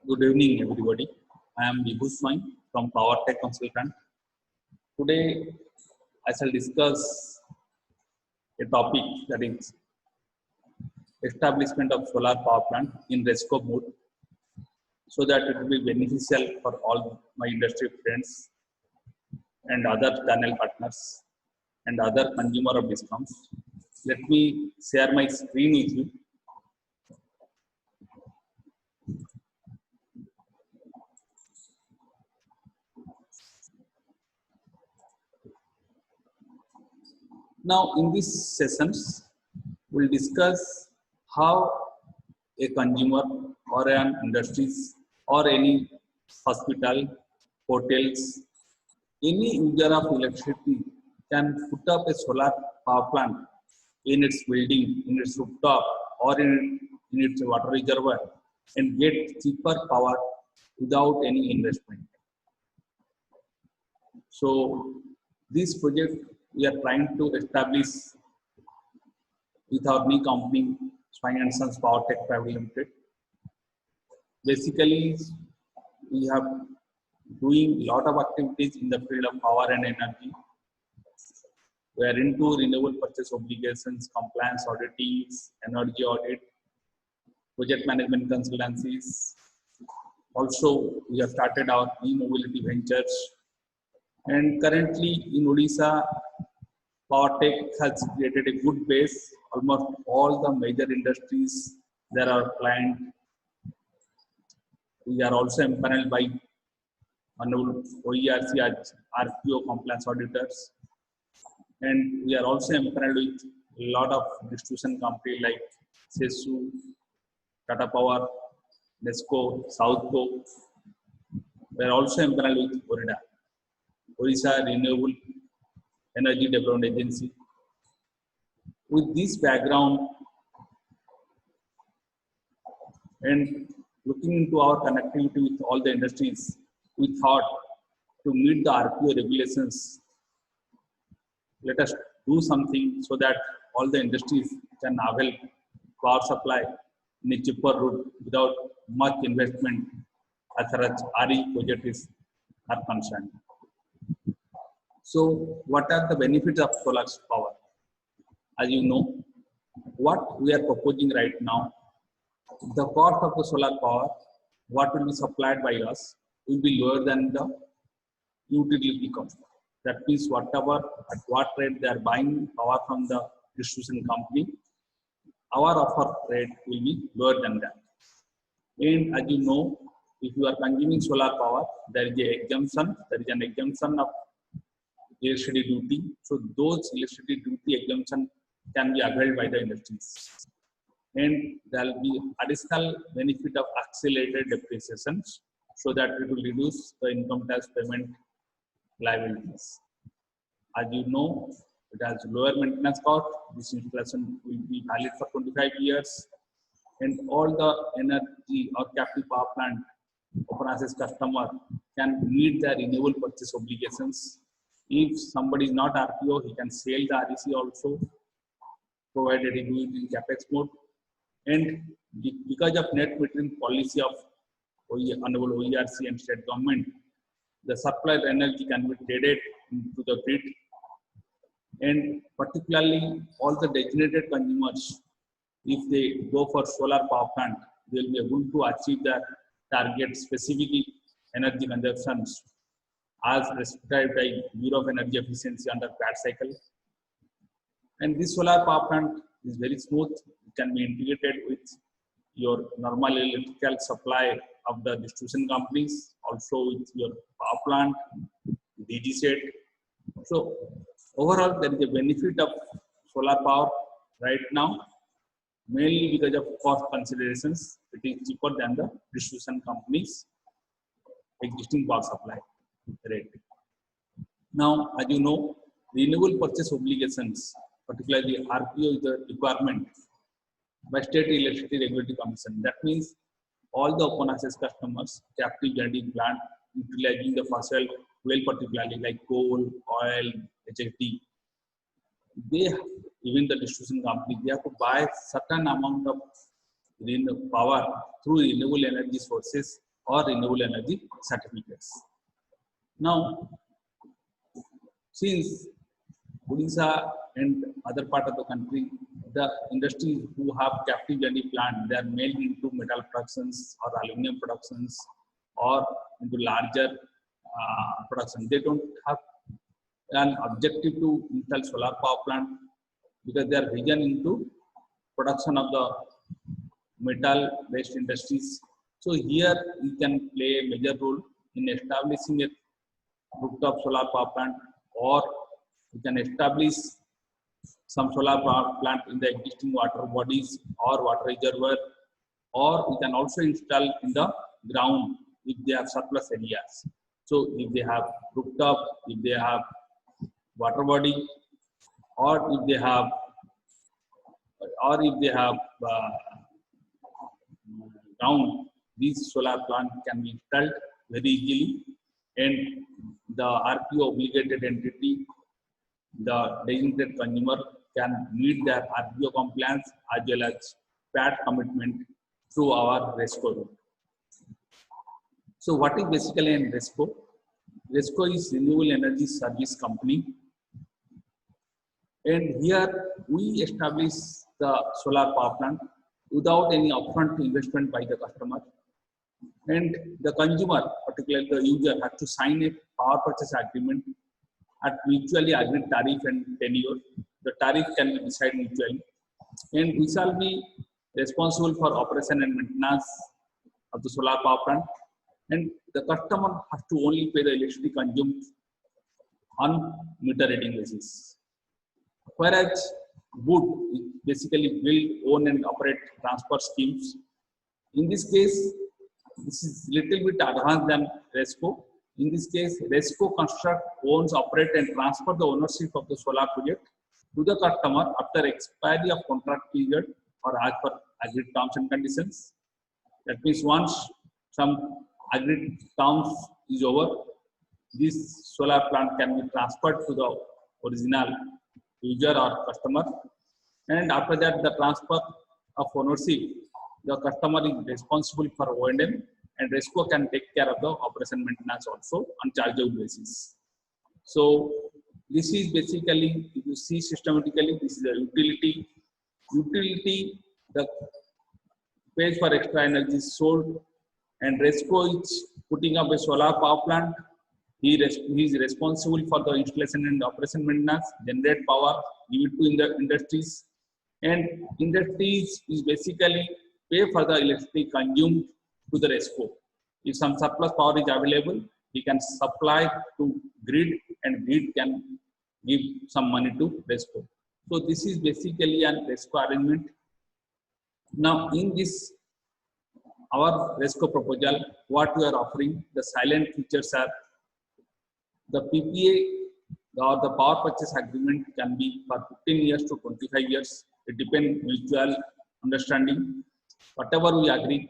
Good evening, everybody. I am Vibhu Swain from PowerTech Consultant. Today, I shall discuss a topic that is establishment of solar power plant in RESCO mode, so that it will be beneficial for all my industry friends and other channel partners and other consumer of DISCOMs. Let me share my screen with you. Now, in these sessions, we'll discuss how a consumer or an industries or any hospital, hotels, any user of electricity can put up a solar power plant in its building, in its rooftop, or in its water reservoir and get cheaper power without any investment. So, this project we are trying to establish with our new company, Swain & Sons PowerTech Private Limited. Basically, we have doing lot of activities in the field of power and energy. We are into renewable purchase obligations, compliance auditings, energy audit, project management consultancies. Also, we have started our e-mobility ventures. And currently in Odisha, PowerTech has created a good base. Almost all the major industries there are clients. We are also empaneled by OERC as RPO compliance auditors. And we are also empaneled with a lot of distribution companies like CESU, Tata Power, NESCO, Southco. We are also empaneled with ORIDA, Odisha Renewable Energy Development Agency. With this background and looking into our connectivity with all the industries, we thought to meet the RPO regulations, let us do something so that all the industries can avail power supply in a cheaper route without much investment as far as RE projects are concerned. So, what are the benefits of solar power? As you know, what we are proposing right now, the cost of the solar power, what will be supplied by us, will be lower than the utility cost. That means whatever, at what rate they are buying power from the distribution company, our offer rate will be lower than that. And as you know, if you are consuming solar power, there is an exemption of electricity duty. So those electricity duty exemption can be availed by the industries. And there will be additional benefit of accelerated depreciation, so that it will reduce the income tax payment liabilities. As you know, it has lower maintenance cost. This installation will be valid for 25 years. And all the energy or captive power plant open access customer can meet their renewable purchase obligations. If somebody is not RPO, he can sell the REC also, provided he do it in capex mode. And because of net metering policy of Honorable OERC and state government, the supplied energy can be traded into the grid. And particularly all the designated consumers, if they go for solar power plant, they will be able to achieve their target specific energy consumptions as prescribed by Bureau of Energy Efficiency under PAT cycle. And this solar power plant is very smooth. It can be integrated with your normal electrical supply of the distribution companies, also with your power plant, DG set. So overall, there is a benefit of solar power right now, mainly because of cost considerations. It is cheaper than the distribution companies' existing power supply rate. Now, as you know, renewable purchase obligations, particularly RPO, is the requirement by State Electricity Regulatory Commission. That means all the open access customers, captive generating plant, utilizing the fossil fuel, particularly like coal, oil, HFD, they, even the distribution company, they have to buy certain amount of power through renewable energy sources or renewable energy certificates. Now, since Odisha and other part of the country, the industries who have captive generating plant, they are mainly into metal productions or aluminum productions or into larger production. They don't have an objective to install solar power plant because they are vision into production of the metal based industries. So here we can play a major role in establishing a rooftop solar power plant, or we can establish some solar power plant in the existing water bodies or water reservoir, or we can also install in the ground if they have surplus areas. So if they have rooftop, if they have water body, or if they have ground, these solar plant can be installed very easily, and the RPO obligated entity, the designated consumer, can meet their RPO compliance as well as PAT commitment through our RESCO route. So what is basically an RESCO? RESCO is Renewable Energy Service Company, and here we establish the solar power plant without any upfront investment by the customer, and the consumer, particularly the user, has to sign a power purchase agreement at mutually agreed tariff and tenure. The tariff can be decided mutually, and we shall be responsible for operation and maintenance of the solar power plant, and the customer has to only pay the electricity consumed on meter reading basis. Whereas wood basically build, own and operate transfer schemes. In this case, this is little bit advanced than RESCO. In this case, RESCO construct, owns, operate and transfer the ownership of the solar project to the customer after expiry of contract period or as per agreed terms and conditions. That means once some agreed terms is over, this solar plant can be transferred to the original user or customer, and after that the transfer of ownership, the customer is responsible for O&M, and RESCO can take care of the operation maintenance also on chargeable basis. So this is basically, if you see systematically, this is a utility. Utility, the pays for extra energy is sold, and RESCO is putting up a solar power plant. He is responsible for the installation and operation maintenance, generate power, give it to the industries, and industries is basically pay for the electricity consumed to the RESCO. If some surplus power is available, he can supply to grid, and grid can give some money to RESCO. So this is basically an RESCO arrangement. Now in this, our RESCO proposal, what we are offering, the silent features are the PPA or the power purchase agreement can be for 15 years to 25 years. It depends mutual understanding. Whatever we agree,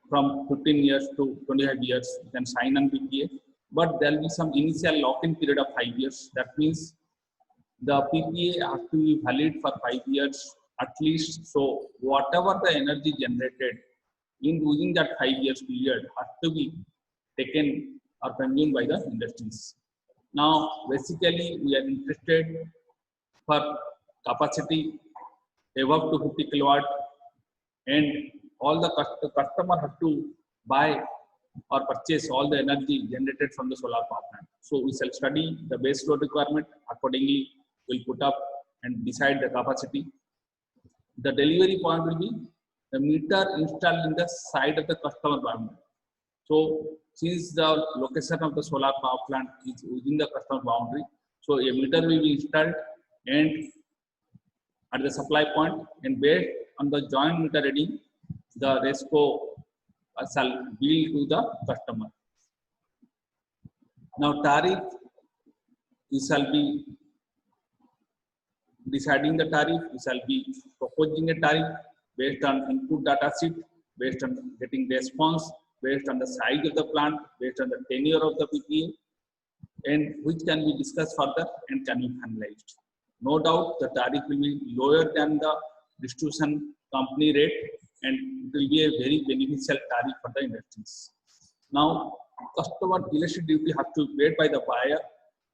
from 15 years to 25 years, you can sign on PPA. But there will be some initial lock-in period of 5 years. That means the PPA has to be valid for 5 years at least. So whatever the energy generated in within that 5 years period has to be taken or consumed by the industries. Now, basically, we are interested for capacity above 250 kilowatt, and all the customer have to buy or purchase all the energy generated from the solar power plant. So we shall study the base load requirement. Accordingly, we'll put up and decide the capacity. The delivery point will be the meter installed in the side of the customer boundary. So since the location of the solar power plant is within the customer boundary, so a meter will be installed and at the supply point, and based on the joint meter reading, the RESCO shall bill to the customer. Now tariff, we shall be deciding the tariff, we shall be proposing a tariff based on input data sheet, based on getting response, based on the size of the plant, based on the tenure of the PPA, and which can be discussed further and can be finalized. No doubt the tariff will be lower than the distribution company rate, and it will be a very beneficial tariff for the industries. Now, customer electricity duty has to be paid by the buyer,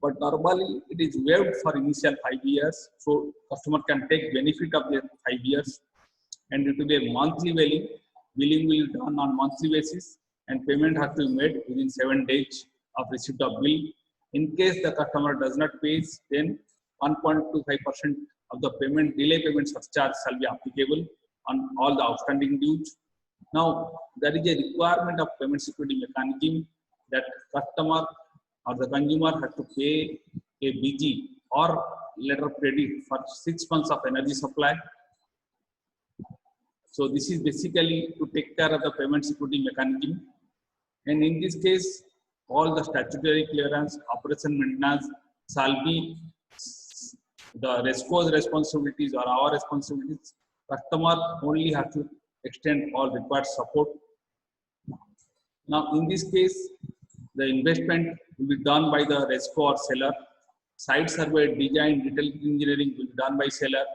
but normally it is waived for initial 5 years, so customer can take benefit of the 5 years, and it will be a monthly billing. Billing will be done on monthly basis, and payment has to be made within 7 days of receipt of bill. In case the customer does not pay, then 1.25% of the payment delay payment surcharge shall be applicable on all the outstanding dues. Now, there is a requirement of payment security mechanism that customer or the consumer has to pay a BG or letter of credit for 6 months of energy supply. So this is basically to take care of the payment security mechanism. And in this case, all the statutory clearance, operation maintenance shall be the RESCO's responsibilities or our responsibilities. Customer only have to extend all required support. Now, in this case, the investment will be done by the RESCO or seller. Site survey, design, detail engineering will be done by seller.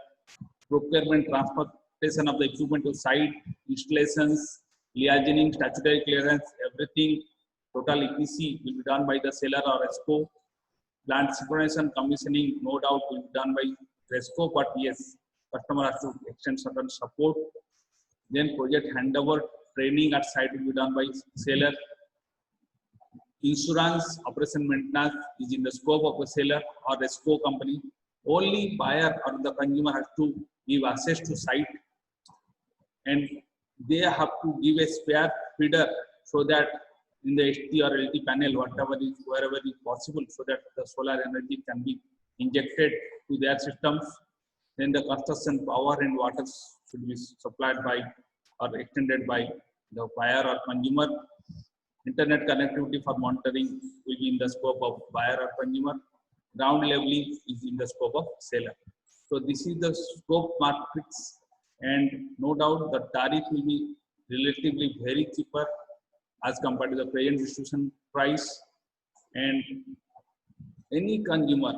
Procurement, transportation of the equipment to site, installations, liaisoning, statutory clearance, everything, total EPC will be done by the seller or RESCO. Plant synchronization, commissioning, no doubt will be done by RESCO, but yes, customer has to extend certain support. Then project handover, training at site will be done by seller. Insurance, operation maintenance is in the scope of the seller or RESCO company. Only buyer or the consumer has to give access to site, and they have to give a spare feeder so that in the HT or LT panel, whatever is, wherever is possible, so that the solar energy can be injected to their systems. Then the construction power and water should be supplied by or extended by the buyer or consumer. Internet connectivity for monitoring will be in the scope of buyer or consumer. Ground leveling is in the scope of seller. So this is the scope matrix, and no doubt the tariff will be relatively very cheaper as compared to the present distribution price. And any consumer,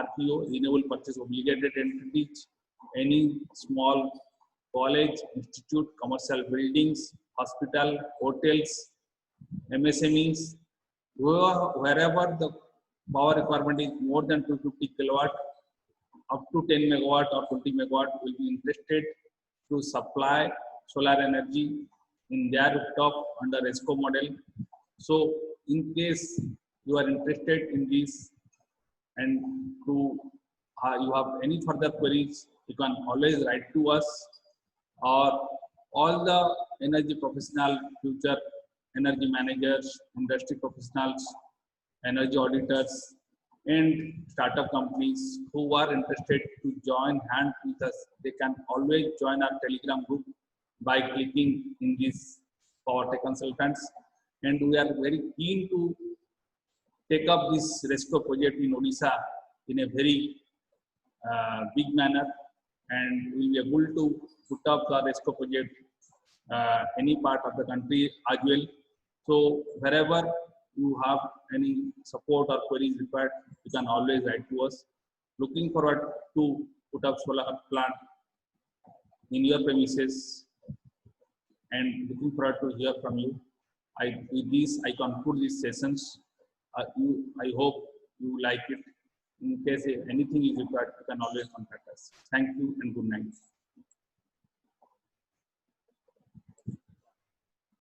RPO, renewable purchase obligated entities, any small college, institute, commercial buildings, hospital, hotels, MSMEs, wherever the power requirement is more than 250 kilowatt, up to 10 megawatt or 20 megawatt, will be interested to supply solar energy in their rooftop under RESCO model. So in case you are interested in this and to you have any further queries, you can always write to us, or all the energy professional, future energy managers, industry professionals, energy auditors, and startup companies who are interested to join hand with us, they can always join our Telegram group by clicking in this PowerTech Consultants. And we are very keen to take up this RESCO project in Odisha in a very big manner, and we will be able to put up the RESCO project any part of the country as well. So wherever you have any support or queries required, you can always write to us. Looking forward to put up solar plant in your premises, and looking forward to hear from you. With this, I conclude these sessions. I hope you like it. In case anything is required, you can always contact us. Thank you and good night.